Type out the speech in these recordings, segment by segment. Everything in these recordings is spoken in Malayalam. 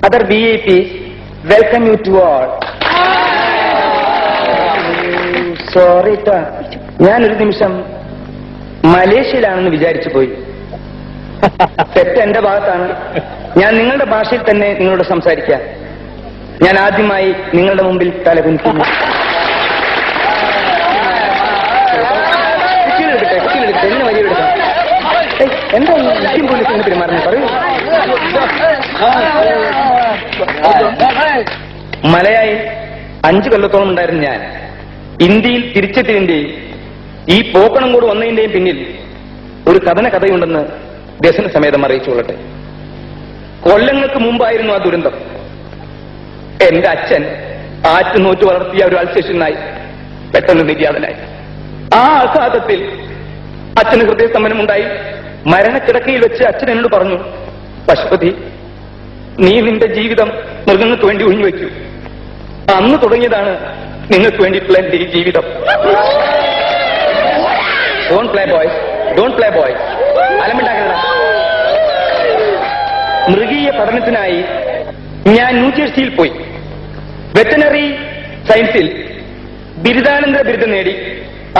other VIPs, welcome you to all. Sorry, ഞാനൊരു നിമിഷം മലേഷ്യയിലാണെന്ന് വിചാരിച്ചു പോയി. തെറ്റ് എന്റെ ഭാഗത്താണ്. ഞാൻ നിങ്ങളുടെ ഭാഷയിൽ തന്നെ നിങ്ങളോട് സംസാരിക്കാം. ഞാൻ ആദ്യമായി നിങ്ങളുടെ മുമ്പിൽ തലകുനിക്കുന്നു. എന്നെ വലിയെടുക്കാം. എന്താ ഇന്ത്യൻ പോലീസിന് പെരുമാറുന്നത് പറയൂ. മലയായി 5 കൊല്ലത്തോളം ഉണ്ടായിരുന്നു ഞാൻ. ഇന്ത്യയിൽ തിരിച്ചെത്തിയതിന്റെയും ഈ പോക്കണം കൂടെ വന്നതിന്റെയും പിന്നിൽ ഒരു കഥയുണ്ടെന്ന് വ്യസന സമേതം അറിയിച്ചുകൊള്ളട്ടെ. കൊല്ലങ്ങൾക്ക് മുമ്പായിരുന്നു ആ ദുരന്തം. എന്റെ അച്ഛൻ ആറ്റുനോറ്റ് വളർത്തിയ ഒരു അൾസേഷനായി പെട്ടെന്ന് നിര്യാതനായി. ആ ആഘാതത്തിൽ അച്ഛന് ഹൃദയസ്തംഭനമുണ്ടായി. മരണക്കിടക്കയിൽ വെച്ച് അച്ഛൻ എന്നോട് പറഞ്ഞു, പശുപതി, നീ നിന്റെ ജീവിതം മൃഗങ്ങൾക്ക് വേണ്ടി ഒഴിഞ്ഞുവെക്കൂ. അന്ന് തുടങ്ങിയതാണ് നിങ്ങൾക്ക് വേണ്ടിയിട്ടുള്ള എന്റെ ഈ ജീവിതം. ഡോണ്ട് പ്ലേ ബോയ്സ്, അലമ്പുണ്ടാക്കണ്ട. മൃഗീയ പഠനത്തിനായി ഞാൻ ന്യൂജേഴ്സിയിൽ പോയി. വെറ്റനറി സയൻസിൽ ബിരുദാനന്തര ബിരുദം നേടി.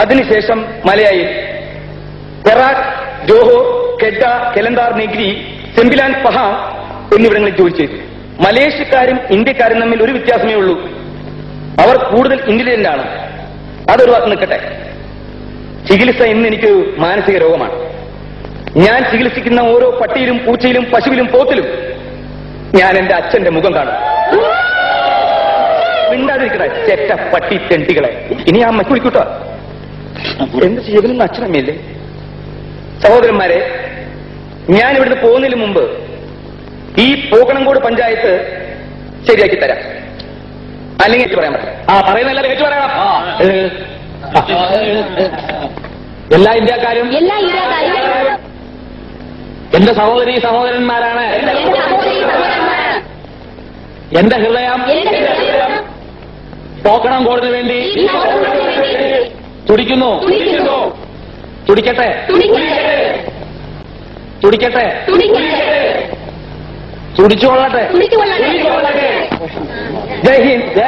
അതിനുശേഷം മലയായിൽ Perak, Johor, Kedah, Kelantan, Negeri, Sembilan, Pahang എന്നിവിടങ്ങളിൽ ജോലി ചെയ്തു. മലേഷ്യക്കാരും ഇന്ത്യക്കാരും തമ്മിൽ ഒരു വ്യത്യാസമേ ഉള്ളൂ. അവർ കൂടുതൽ ഇന്റലിജന്റ് ആണ്. അതൊരു വാക്ക് നിൽക്കട്ടെ. ചികിത്സ ഇന്ന് എനിക്ക് മാനസിക രോഗമാണ്. ഞാൻ ചികിത്സിക്കുന്ന ഓരോ പട്ടിയിലും പൂച്ചയിലും പശുവിലും പോത്തിലും ഞാൻ എന്റെ അച്ഛന്റെ മുഖം കാണും. മിണ്ടാതിരിക്കട്ടെ ചെറ്റ പട്ടി തെണ്ടികളെ. ഇനി ആ മറ്റു വിളിക്കൂട്ടോ. എന്ത് ചെയ്യണമെന്ന് അച്ഛനമ്മയില്ലേ? സഹോദരന്മാരെ, ഞാൻ ഇവിടുന്ന് പോകുന്നതിന് മുമ്പ് ഈ പോകണംകോട് പഞ്ചായത്ത് ശരിയാക്കി തരാം. അല്ലെങ്കിൽ ഏറ്റു പറയാൻ പറ്റും. പറയുന്നല്ലാതെ ഏറ്റു പറയണം. എല്ലാ ഇന്ത്യക്കാരും എന്റെ സഹോദരന്മാരാണ്. എന്റെ ഹൃദയം പോക്കണംകോടിന് വേണ്ടി തുടിക്കുന്നു. തുടിക്കട്ടെ. തുടിച്ചുകൊള്ളട്ടെ. ജയ് ഹിന്ദ്.